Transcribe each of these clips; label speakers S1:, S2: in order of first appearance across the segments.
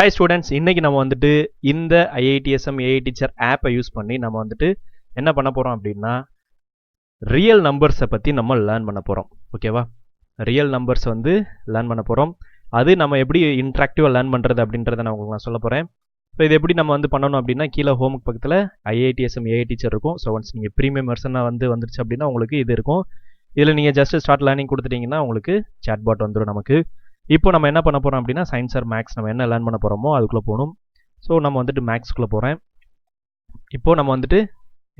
S1: Hi students, இன்னைக்கு நம்ம வந்துட்டு இந்த IITSM AI டீச்சர் ஆப்பை யூஸ் பண்ணி நம்ம வந்துட்டு என்ன பண்ண போகிறோம் அப்படின்னா ரியல் நம்பர்ஸை பற்றி நம்ம லேர்ன் பண்ண போகிறோம். ஓகேவா? ரியல் நம்பர்ஸ் வந்து லேர்ன் பண்ண போகிறோம். அது நம்ம எப்படி இன்ட்ராக்டிவாக லேர்ன் பண்ணுறது அப்படின்றத நான் உங்களுக்கு சொல்ல போகிறேன். ஸோ இது எப்படி நம்ம வந்து பண்ணணும் அப்படின்னா கீழே ஹோமுக்கு பக்கத்தில் IITSM AI டீச்சர் இருக்கும். ஸோ ஒன்ஸ் நீங்கள் ப்ரீமியம் வெர்ஷனாக வந்துருச்சு அப்படின்னா உங்களுக்கு இது இருக்கும். இதில் நீங்கள் ஜஸ்ட் ஸ்டார்ட் லேர்னிங் கொடுத்துட்டிங்கன்னா உங்களுக்கு சாட் பாட் வந்துடும் நமக்கு. இப்போ நம்ம என்ன பண்ண போகிறோம் அப்படின்னா சயின்ஸ் ஆர் மேக்ஸ் நம்ம என்ன லேர்ன் பண்ண போகிறோமோ அதுக்குள்ளே போகணும். ஸோ நம்ம வந்துட்டு மேக்ஸ்க்குள்ளே போகிறேன். இப்போது நம்ம வந்துட்டு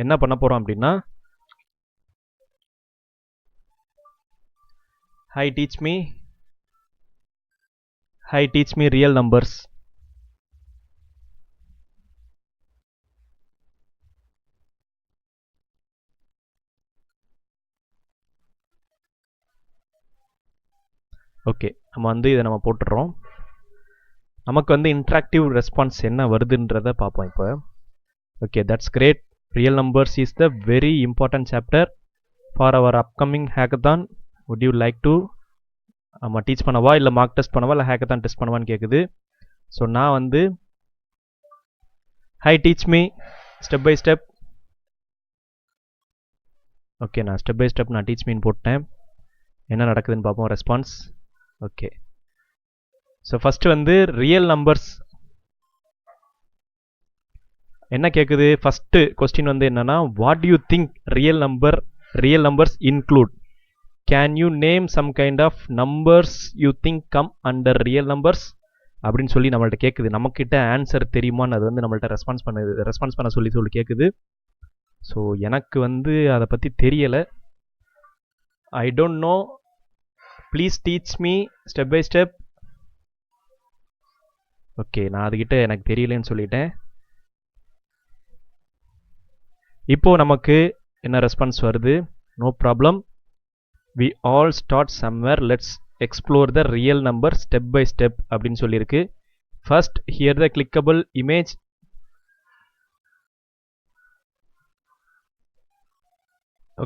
S1: என்ன பண்ண போகிறோம் அப்படின்னா Hi, teach me real numbers. Okay, நம்ம வந்து இதை நம்ம போட்டுடுறோம். நமக்கு வந்து இன்ட்ராக்டிவ் ரெஸ்பான்ஸ் என்ன வருதுன்றதை பார்ப்போம் இப்போ. Okay, that's great. Real numbers is the very important chapter for our upcoming hackathon. Would you like to நம்ம டீச் பண்ணவா இல்லை மார்க் டெஸ்ட் பண்ணவா இல்லை ஹேக்கத்தான் டெஸ்ட் பண்ணவான்னு கேட்குது. ஸோ நான் வந்து hi teach me step by step. Okay, நான் step by step நான் டீச் மீன்னு போட்டேன். என்ன நடக்குதுன்னு பார்ப்போம் ரெஸ்பான்ஸ். ஓகே, ஸோ ஃபஸ்ட்டு வந்து ரியல் நம்பர்ஸ் என்ன கேட்குது. ஃபஸ்ட்டு கொஸ்டின் வந்து என்னன்னா what you think real numbers include. Can you name some kind of numbers you think come under real numbers அப்படின்னு சொல்லி நம்மள்ட்ட கேட்குது. நம்மக்கிட்ட ஆன்சர் தெரியுமான்னு அது வந்து நம்மள்ட்ட ரெஸ்பான்ஸ் பண்ண சொல்லி கேட்குது. ஸோ எனக்கு வந்து அதை பற்றி தெரியலை. I don't know, please teach me step by step. Okay, நான் அதுக்கிட்ட எனக்கு தெரியலன்னு சொல்லிட்டேன். இப்போ நமக்கு என்ன ரெஸ்பான்ஸ் வருது? No problem, we all start somewhere, let's explore the real number step by step அப்படின்னு சொல்லியிருக்கு. first here the clickable image.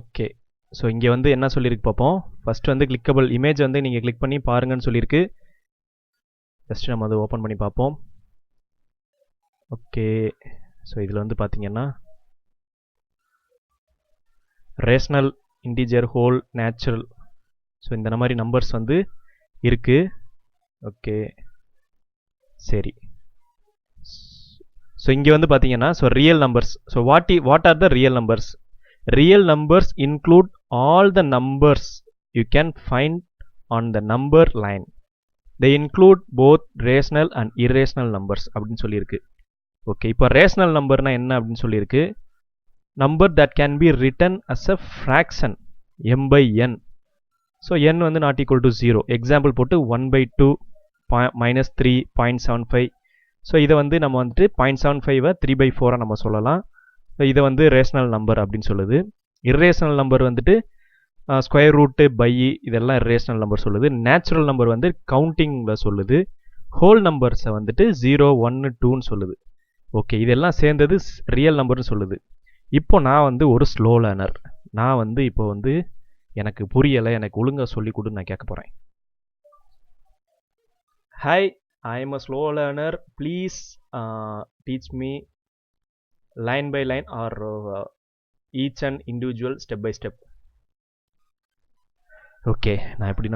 S1: Okay, so இங்கே வந்து என்ன சொல்லியிருக்கு பார்ப்போம். ஃபஸ்ட்டு வந்து கிளிக்கபிள் இமேஜ் வந்து நீங்கள் கிளிக் பண்ணி பாருங்கன்னு சொல்லியிருக்கு. ஜஸ்ட் நம்ம அதை ஓப்பன் பண்ணி பார்ப்போம். ஓகே, ஸோ இதில் வந்து பார்த்தீங்கன்னா rational, integer, whole, natural, so இந்த மாதிரி நம்பர்ஸ் வந்து இருக்குது. ஓகே, சரி. ஸோ இங்கே வந்து பார்த்தீங்கன்னா so real numbers. So what are the real numbers? Real numbers include all the numbers you can find on the number line. They include both rational and irrational numbers அப்படின்னு சொல்லியிருக்கு. Okay, இப்போ rational நம்பர்னா என்ன அப்படின்னு சொல்லியிருக்கு. number that can be written as a fraction m by n. so n வந்து not equal to 0. Example போட்டு 1/2 minus 3.75. So இதை வந்து நம்ம வந்துட்டு 0.75 3/4 நம்ம சொல்லலாம். ஸோ இதை வந்து ரேஷனல் நம்பர் அப்படின்னு சொல்லுது. இர்ரேஷனல் நம்பர் வந்துட்டு ஸ்கொயர் ரூட்டு பை இதெல்லாம் இர்ரேஷனல் நம்பர் சொல்லுது. நேச்சுரல் நம்பர் வந்து கவுண்டிங்கில் சொல்லுது. ஹோல் நம்பர்ஸை வந்துட்டு 0, 1, 2ன்னு சொல்லுது. ஓகே, இதெல்லாம் சேர்ந்தது ரியல் நம்பர்னு சொல்லுது. இப்போ நான் வந்து ஒரு ஸ்லோ லேர்னர். நான் வந்து இப்போ வந்து எனக்கு புரியலை, எனக்கு ஒழுங்காக சொல்லி கொடுன்னு நான் கேட்க போகிறேன். Hi, I am a slow learner, please teach me line by line or each and individual step by step. Okay,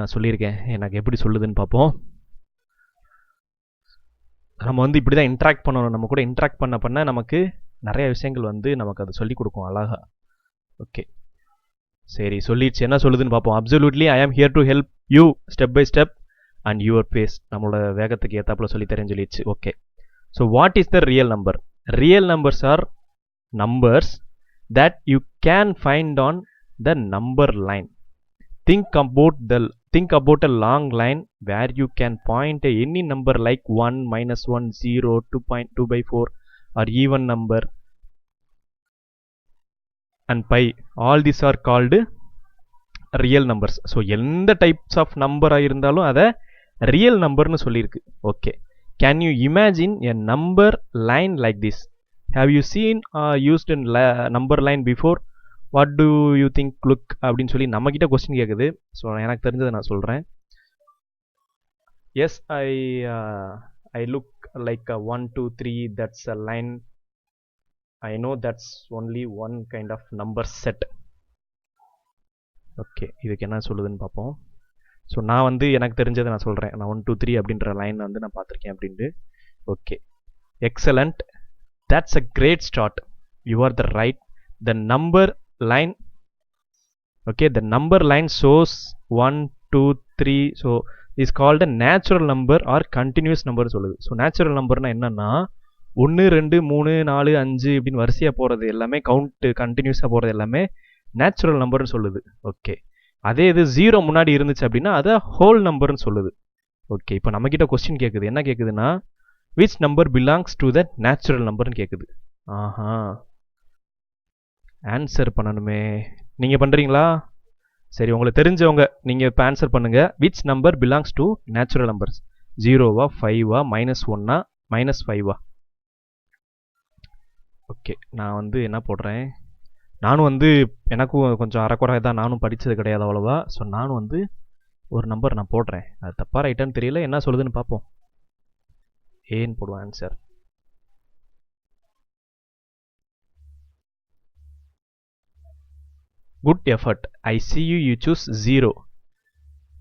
S1: நான் சொல்லியிருக்கேன், எனக்கு எப்படி சொல்லுதுன்னு பார்ப்போம். நம்ம வந்து இப்படி தான் இன்ட்ராக்ட் பண்ணணும். நம்ம கூட இன்ட்ராக்ட் பண்ண நமக்கு நிறைய விஷயங்கள் வந்து நமக்கு அது சொல்லிக் கொடுக்கும் அழகா. ஓகே, சரி, சொல்லிடுச்சு. என்ன சொல்லுதுன்னு பார்ப்போம். Absolutely I am here to help you step by step and your pace. நம்மளோட வேகத்துக்கு ஏற்றாப்புல சொல்லித்தரேன்னு சொல்லிடுச்சு. Okay, so what is the real number? Real numbers are numbers that you can find on the number line. Think about a long line where you can point any number like 1, -1, 0, 2.2/4 or even number and pi. all these are called real numbers. so எந்த types of number இருந்தாலும் அதை real numberனு சொல்லியிருக்கு. Okay, can you imagine a number line like this? have you seen used in number line before? what do you think? look அப்படின்னு சொல்லி நம்மக்கிட்ட question கேட்குது. So எனக்கு தெரிஞ்சதை நான் சொல்கிறேன். Yes, I look like a 1 2 3, that's a line. I know that's only one kind of number set. Okay, இதுக்கு என்ன சொல்லுதுன்னு பார்ப்போம். ஸோ நான் வந்து எனக்கு தெரிஞ்சதை நான் சொல்கிறேன். நான் 1 2 3 அப்படின்ற லைன் வந்து நான் பார்த்துருக்கேன் அப்படின்ட்டு. Okay, excellent, that's a great start. You are the right. The number line, okay, the number line shows 1 2 3, so is called a natural number or continuous number சொல்லுது. ஸோ நேச்சுரல் நம்பர்னா என்னன்னா 1 2 3 4 5 இப்படின்னு வரிசையாக போகிறது எல்லாமே, கவுண்ட் கண்டினியூஸாக போகிறது எல்லாமே நேச்சுரல் நம்பர்னு சொல்லுது. ஓகே, அதே இது 0 முன்னாடி இருந்துச்சு அப்படின்னா அதை ஹோல் நம்பர்னு சொல்லுது. ஓகே, இப்போ நம்மக்கிட்ட கொஸ்டின் கேட்குது. என்ன கேட்குதுன்னா which number belongs to the natural numberன்னு கேட்குது. ஆஹா, ஆன்சர் பண்ணணுமே. நீங்கள் பண்ணுறீங்களா? சரி, உங்களுக்கு தெரிஞ்சவங்க நீங்கள் இப்போ ஆன்சர் பண்ணுங்கள். which number belongs to natural numbers? 0வா, 5வா, -1ஆ, -5வா? ஓகே, நான் வந்து என்ன போடுறேன், நானும் வந்து எனக்கும் கொஞ்சம் அறக்குறை தான், நானும் படித்தது கிடையாது அவ்வளோவா. ஸோ நானும் வந்து ஒரு நம்பர் நான் போடுறேன். அது தப்பாக ரைட்டான்னு தெரியல, என்ன சொல்லுதுன்னு பார்ப்போம். ஏன்னு போடுவோம் answer. Good effort. I see you choose 0.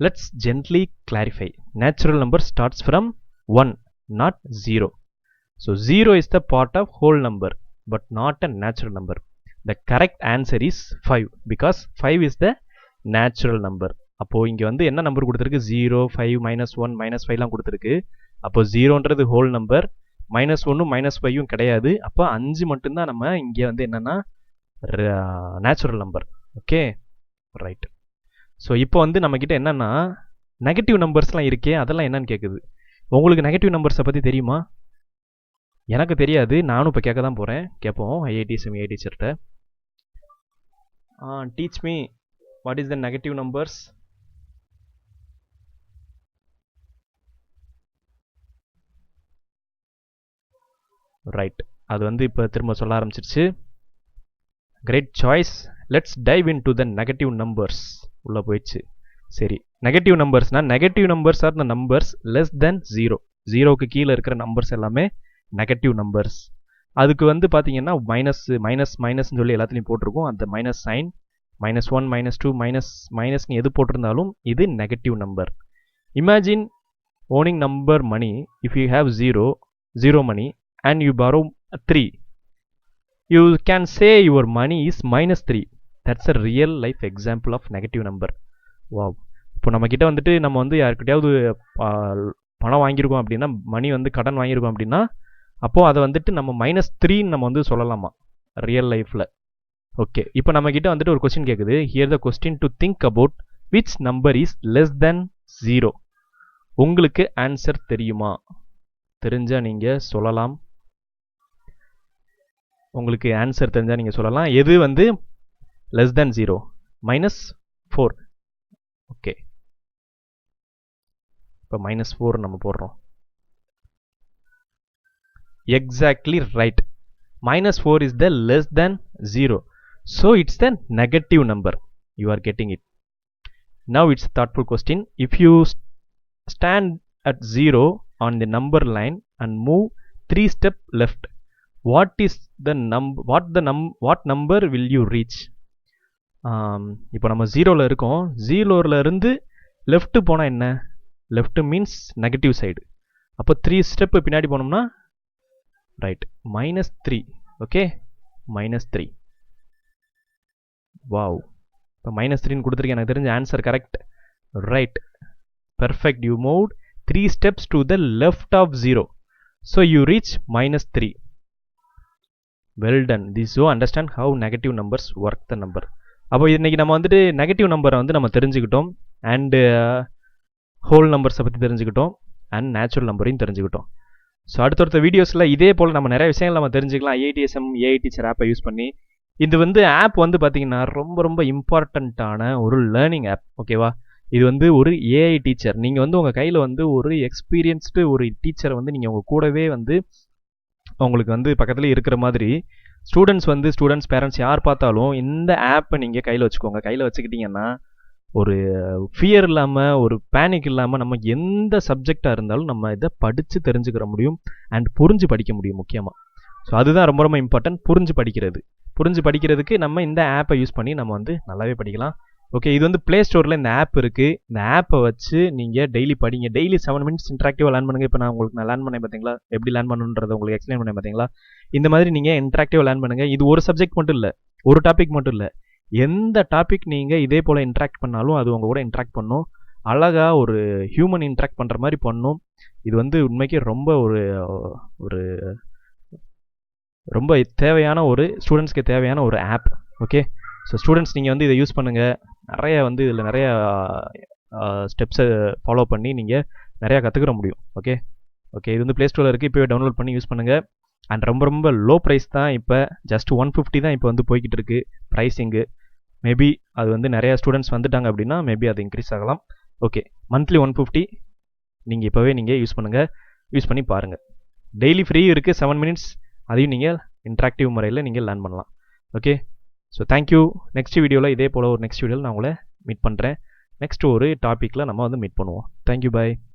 S1: Let's gently clarify. Natural number starts from 1, not 0. So 0 is the part of whole number, but not a natural number. The correct answer is 5, because 5 is the natural number. அப்போ இங்கே வந்து என்ன number கொடுத்துருக்கு? 0, 5, -1, -5லாம் கொடுத்துருக்கு. அப்போ 0ன்றது whole number, -1ம் -5ம் கிடையாது. அப்போ 5 மட்டும்தான் நம்ம இங்கே வந்து என்னன்னா natural number. Okay, right. So இப்போ வந்து நம்மக்கிட்ட என்னன்னா நெகட்டிவ் நம்பர்ஸ்லாம் இருக்கே, அதெல்லாம் என்னன்னு கேட்குது. உங்களுக்கு நெகட்டிவ் நம்பர்ஸை பற்றி தெரியுமா? எனக்கு தெரியாது, நானும் இப்போ கேட்க தான் போகிறேன். கேட்போம் IITSM AI டீச்சர்கிட்ட. Teach me, what is the negative numbers? Right, அது வந்து இப்போ திரும்ப சொல்ல ஆரம்பிச்சிருச்சு. Great choice. Let's dive into the negative numbers. உள்ளே போயிடுச்சு. சரி, நெகட்டிவ் நம்பர்ஸ்னால் negative numbers are the numbers less than 0. 0க்கு கீழே இருக்கிற நம்பர்ஸ் எல்லாமே நெகட்டிவ் நம்பர்ஸ். அதுக்கு வந்து பார்த்தீங்கன்னா மைனஸ்ன்னு சொல்லி எல்லாத்துலேயும் போட்டிருக்கோம். அந்த மைனஸ் சைன், -1 -2 மைனஸ்னு எது போட்டிருந்தாலும் இது negative number. Imagine owning number money. If you have 0 money and you borrow 3, you can say your money is -3. That's a real life example of negative number. Wow. இப்போ நம்மக்கிட்ட வந்துட்டு நம்ம வந்து யாருக்கிட்டையாவது பணம் வாங்கியிருக்கோம் அப்படின்னா, மணி வந்து கடன் வாங்கியிருக்கோம் அப்படின்னா, அப்போது அதை வந்துட்டு நம்ம -3ன்னு நம்ம வந்து சொல்லலாமா ரியல் லைஃப்பில். ஓகே, இப்போ நம்மக்கிட்ட வந்துட்டு ஒரு கொஸ்டின் கேட்குது. Here the question to think about which number is less than 0. உங்களுக்கு ஆன்சர் தெரியுமா? தெரிஞ்சால் நீங்கள் சொல்லலாம். உங்களுக்கு ஆன்சர் தெரிஞ்சால் நீங்கள் சொல்லலாம். எது வந்து லெஸ் தென் 0? -4. ஓகே, இப்போ -4 நம்ம போடுறோம். Exactly right. -4 is the less than 0. So it's the negative number. You are getting it. Now it's a thoughtful question. If you stand at 0 on the number line and move 3 steps left, what number will you reach? இப்போ நம்ம 0ல இருக்கோம். 0ல இருந்து left போனால் என்ன? Left means negative side. அப்போ 3 step பின்னாடி போனோம்னா right, -3. Okay, -3. Wow, இப்போ -3ன்னு கொடுத்துருக்கேன். எனக்கு தெரிஞ்ச answer correct. Right, perfect. You moved 3 steps to the left of 0. So you reach -3. Well done. This so understand how negative numbers work the number. அப்போ இன்னைக்கு நம்ம வந்துட்டு நெகட்டிவ் நம்பரை வந்து நம்ம தெரிஞ்சுக்கிட்டோம், அண்டு ஹோல் நம்பர்ஸை பற்றி தெரிஞ்சுக்கிட்டோம், அண்ட் நேச்சுரல் நம்பரையும் தெரிஞ்சுக்கிட்டோம். ஸோ அடுத்தடுத்த வீடியோஸில் இதே போல் நம்ம நிறைய விஷயங்கள் நம்ம தெரிஞ்சுக்கலாம் IITSM AI டீச்சர் ஆப்பை யூஸ் பண்ணி. இது வந்து ஆப் வந்து பார்த்திங்கன்னா ரொம்ப ரொம்ப இம்பார்ட்டண்ட்டான ஒரு லேர்னிங் ஆப். ஓகேவா? இது வந்து ஒரு AI டீச்சர். நீங்கள் வந்து உங்கள் கையில் வந்து ஒரு எக்ஸ்பீரியன்ஸ்டு ஒரு டீச்சரை வந்து நீங்கள் உங்கள் கூடவே வந்து உங்களுக்கு வந்து பக்கத்தில் இருக்கிற மாதிரி ஸ்டூடெண்ட்ஸ் பேரண்ட்ஸ் யார் பார்த்தாலும் இந்த ஆப்பை நீங்கள் கையில் வச்சுக்கோங்க. கையில் வச்சுக்கிட்டிங்கன்னா ஒரு ஃபியர் இல்லாமல், ஒரு பேனிக் இல்லாமல் நம்ம எந்த சப்ஜெக்டாக இருந்தாலும் நம்ம இதை படித்து தெரிஞ்சுக்கிற முடியும் அண்ட் புரிஞ்சு படிக்க முடியும் முக்கியமாக. ஸோ அதுதான் ரொம்ப ரொம்ப இம்பார்ட்டன்ட், புரிஞ்சு படிக்கிறது. புரிஞ்சு படிக்கிறதுக்கு நம்ம இந்த ஆப்பை யூஸ் பண்ணி நம்ம வந்து நல்லாவே படிக்கலாம். ஓகே, இது வந்து ப்ளே ஸ்டோரில் இந்த ஆப் இருக்குது. இந்த ஆப்பை வச்சு நீங்கள் டெய்லி படிங்க. டெய்லி 7 மினிட்ஸ் இன்ட்ராக்டிவாக லேர்ன் பண்ணுங்கள். இப்போ நான் லேர்ன் பண்ணேன் பார்த்தீங்களா, எப்படி லேர்ன் பண்ணணுன்றதை உங்களுக்கு எக்ஸ்பிளைன் பண்ணேன் பார்த்தீங்களா. இந்த மாதிரி நீங்கள் இன்ட்ராக்டிவாக லேர்ன் பண்ணுங்கள். இது ஒரு சப்ஜெக்ட் மட்டும் இல்லை, ஒரு டாபிக் மட்டும் இல்லை, எந்த டாபிக் நீங்கள் இதே போல் இன்ட்ராக்ட் பண்ணாலும் அது உங்கள் கூட இன்ட்ராக்ட் பண்ணும். அழகாக ஒரு ஹியூமன் இன்ட்ராக்ட் பண்ணுற மாதிரி பண்ணும். இது வந்து உண்மைக்கு ரொம்ப ஒரு ரொம்ப தேவையான ஒரு ஸ்டூடெண்ட்ஸ்க்கு தேவையான ஒரு ஆப். ஓகே, ஸோ ஸ்டூடெண்ட்ஸ் நீங்கள் வந்து இதை யூஸ் பண்ணுங்கள். நிறைய வந்து இதில் நிறைய ஸ்டெப்ஸை ஃபாலோ பண்ணி நீங்கள் நிறையா கற்றுக்கிற முடியும். ஓகே ஓகே, இது வந்து ப்ளே ஸ்டோரில் இருக்குது. இப்போவே டவுன்லோட் பண்ணி யூஸ் பண்ணுங்கள். அண்ட் ரொம்ப ரொம்ப லோ ப்ரைஸ் தான். இப்போ ஜஸ்ட் 150 தான் இப்போ வந்து போய்கிட்டு இருக்குது ப்ரைஸிங்கு. மேபி அது வந்து நிறையா ஸ்டூடெண்ட்ஸ் வந்துட்டாங்க அப்படின்னா மேபி அது இன்க்ரீஸ் ஆகலாம். ஓகே, மந்த்லி 150 நீங்கள் இப்போவே நீங்கள் யூஸ் பண்ணுங்கள், யூஸ் பண்ணி பாருங்கள். டெய்லி ஃப்ரீ இருக்குது 7 மினிட்ஸ், அதையும் நீங்கள் இன்ட்ராக்டிவ் முறையில் நீங்கள் லேர்ன் பண்ணலாம். Okay, so thank you. நெக்ஸ்ட் வீடியோவில் இதே போல் ஒரு நெக்ஸ்ட் வீடியோவில் நான் உங்களை மீட் பண்ணுறேன். நெக்ஸ்ட் ஒரு டாப்பிக்கில் நம்ம வந்து மீட் பண்ணுவோம். தேங்க்யூ, பாய்.